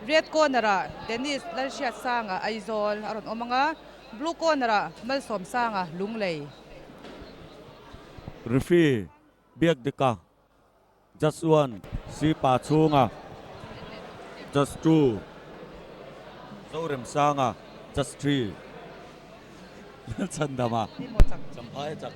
red corner tennis Malsawmsanga Khawzawl aron omanga blue corner Malsawmsanga lunglei referee biak dika just one si pa chunga just two Vanromawia just three chandama champai chak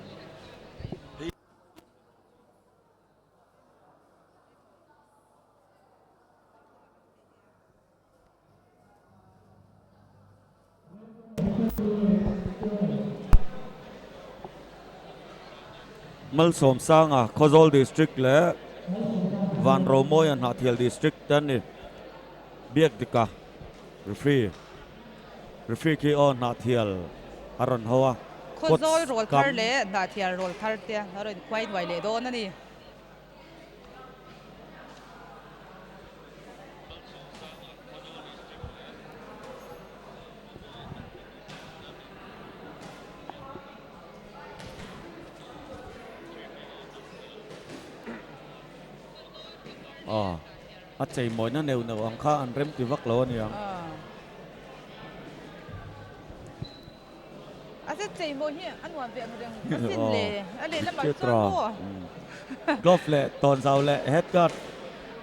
Malsawmsanga Khawzawl district le Vanromawia Hnahthial district tani biak dika referee ki on Hnahthial aron hawa Khawzawl roll thar le Hnahthial roll thar te aron quite wai le don ani chạy mỗi nó đều nấu ăn khá ăn rem thì vắt lỗ này sẽ chạy mỗi hi ăn hoàn viện rồi xin lệ anh lệ làm chưa trò golf lệ toàn giàu lệ hết cất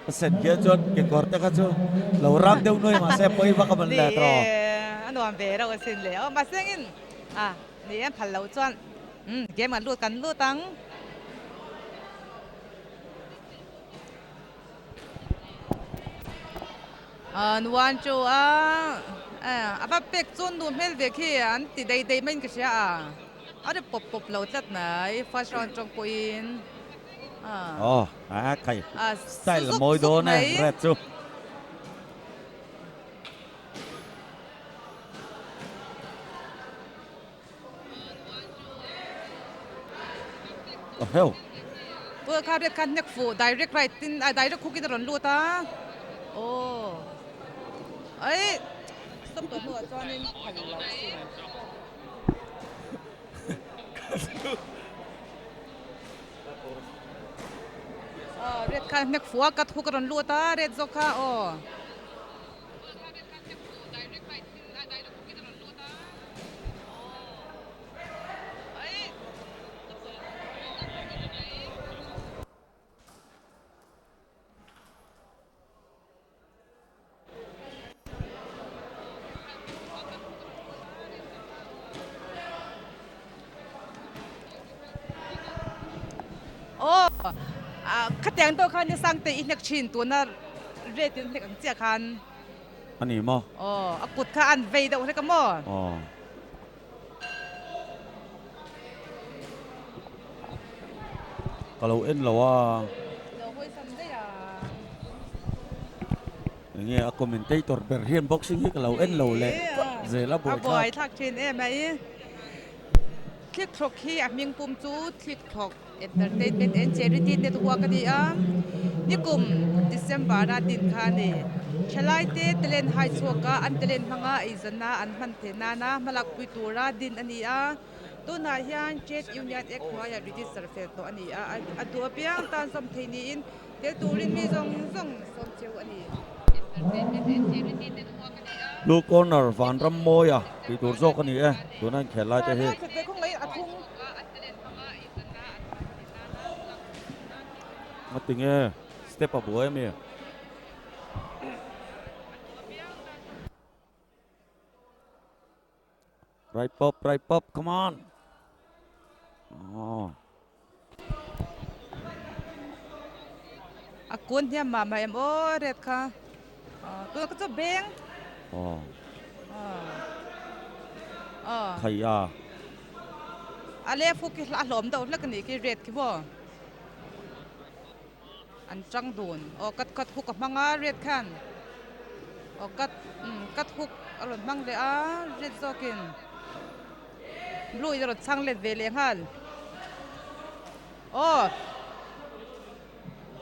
sân kia chốt cái cột ta chứ lâu răng đâu nuôi mà xem mấy vắt cái lệ trò ăn hoàn viện rồi xin lệ mà xem inนี่emผัดเหลาจวนเกมกันลูดกันลูดตังนวลจูแบบเป็กจวนดูเพื่อนเด็กที่อันติดได้ไม่ก็เสียเดี๋ยวปบเหลาจัดไหนฟาชอนจงปุยนใครใส่ละมวยโดนนะแรดจูเฮ้ยเพื่อเขาเรียกกันนักฟู direct right ตินdirect คุกกี้ตลอดลูตาโอ้สมตัวหัวจอนี่ผัดเหลาสิเรียกกันนักฟูกัดคุกกันลูตาเรียกจอกค่ะขัดแย้งตัวคันนี่สั่งแต่อีนักชินตัวน่ะเรียกถึงเด็กอังเจียคันอันนี้มั้งกุดข้าอันเวย์เดาใช่กันมั้งก็เราเอ็นเราว่าอย่างเงี้ยคอมเมนเตอร์เบอร์เฮียนบ็อกซิ่งที่เราเอ็นเราเลยเจล่าบ่อยทักชินไหมคลิกคลอกที่มิงปุ่มจูคลิกคลอกentertainment and charity network kan dia ni kum December na din kha ni khelai te talent hai choka an talent hanga izana an man the na na malak pui tura din ani tu na hian trade union act ma ya register fe to ani adu piang tan som theini in te turin mi zong som cheu ani entertainment and charity network kan dia Blue corner Vanromawia ti tur zo kan ni tu nan khelai te he mà tình step up của em right pop come on cuốn theo mà em đẹp kha tôi có cho beng thầy ale phục cái lá lom đâu là cái này cái red cái boอันจังดูนกัดฮุกกับมังเรียดขันกัดฮุกอร่อยมังเลยเรียดจอกินบลูจะรสช่างเล็ดเวลีฮัน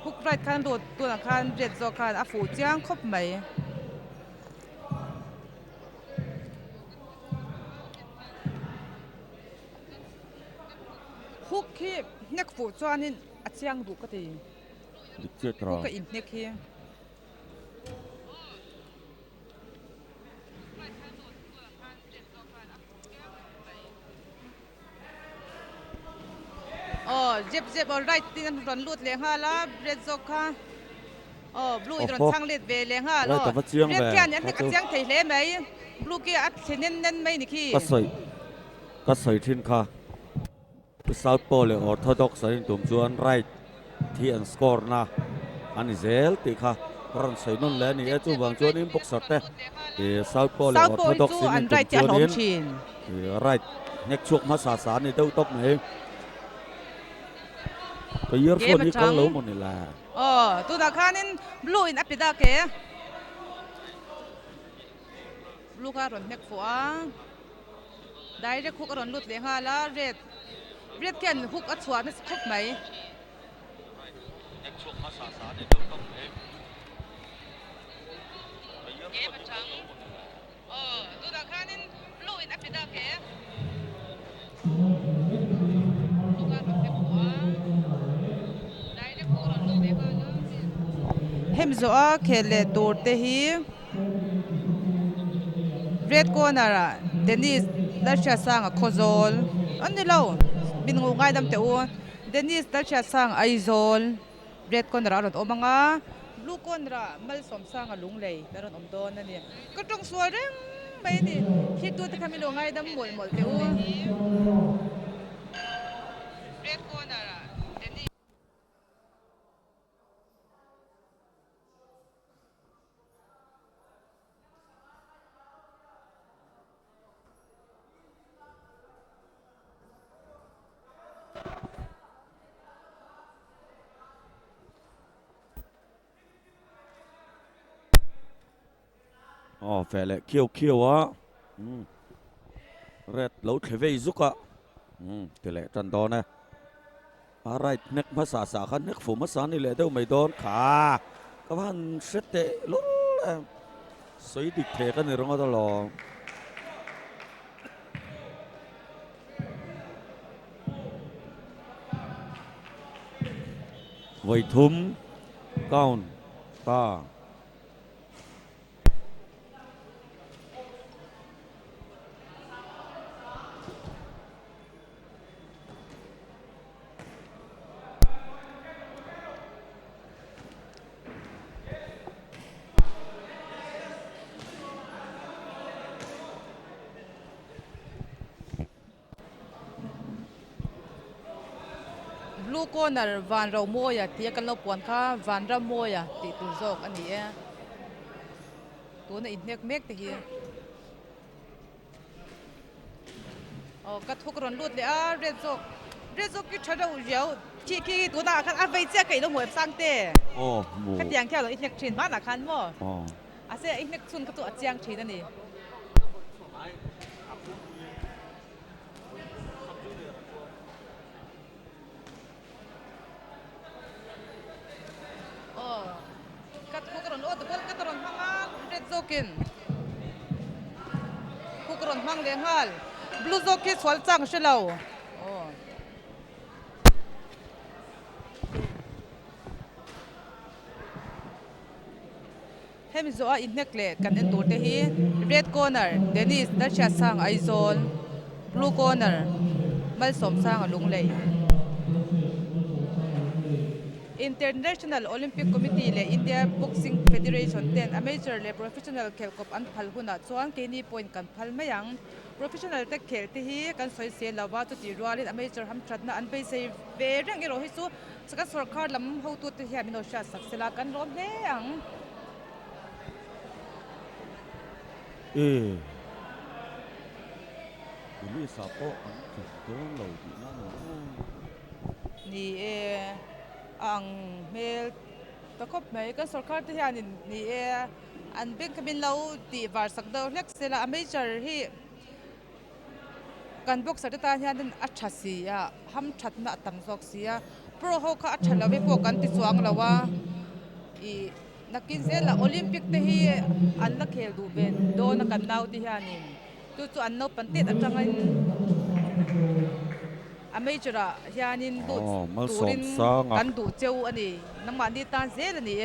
ฮุกไรขันดูตัวนักขันเรียดจอขันฟูจ้างครบไหมฮุกที่นักฟูจ้านี่จ้างดูก็ดีchưa trò cái in nhắc kia jeb right tin ron lut le ha la red zok kha blue ron chang let ve le ha lo red kyan an ka chiang thei le mai blue ke at thinen nen mai ni khi ka soi thin kha South Pole le Orthodox in tum chuan right thi an score na ani zel ti kha ron soi non le ni chu wang chuan in box te South Pole le Orthodox in tum chuan in right nek chuk ma sa ni deuh tok mai cái earphone ni con lỗ một này là tu đã khan in blue in apida ke blue ka ron nek fuwa direct hook ron lut le ha la red ken hook a chwa na khop mai nek chuk ma sa ni deuh tok mai tu đã khan in blue in apida ke hem zo a khele tur te hi red corner Dennis Hnahthial Khawzawl ani lo bin ngu ngai dam te u Dennis Hnahthial Khawzawl red corner ron omanga blue corner Malsawmsanga lunglei daron om don ani ka tong sual reng mai ni hi tu te khamilo ngai dam mol te u red corner Dennis phải là kiêu á red lâu thế về giúp ạ cái lẽ trần đó nè right nek ma sa khan nek fu ma sa ni le deuh mai don kha ka van sete lol soi dik the kan ni ronga da lo voi thum count ta blue corner Vanromawia tia kan lo puan kha Vanromawia ti tu zok ani e tu na in mek te hi ka thuk ron lut le a red zok ki thada u riau ki tu na khan a vai che kai lo hoi sang te mu ka tiang khia lo in nek thin ma na khan mo a se in nek sun ka tu a chiang thin ani zokin kukron mang le hal blue zoki swal chang shelo hem zo a in nekle kan en tur te hi red corner Dennis Hnahthial Khawzawl blue corner Malsawmsanga lunglei International Olympic Committee le India Boxing Federation ten amateur le professional khel kop an phal huna chuan ke ni point kan phal mayang professional te khel te hi kan soi se lawa tu ti rualin amateur ham thatna an bei sei ve rang ero hi chu saka sarkar lam ho tu te hi amino sha saksela kan rom le ang ni sa po an tu lo di na no ni ang mel takop mai kan sarkar te hianin ni an beng kamin lo ti var sakdo nek sela amateur hi kan boxer ta hianin a thasi a ham thatna tam zok sia pro ho kha a thalawe po kan ti chuang lawa I nakin sela Olympic te hi an la khel du ben do na kan nau ti hianin tu chu an no pantet atangin amateur hianin du turin kan du cheu ani nangma ni tan zel ani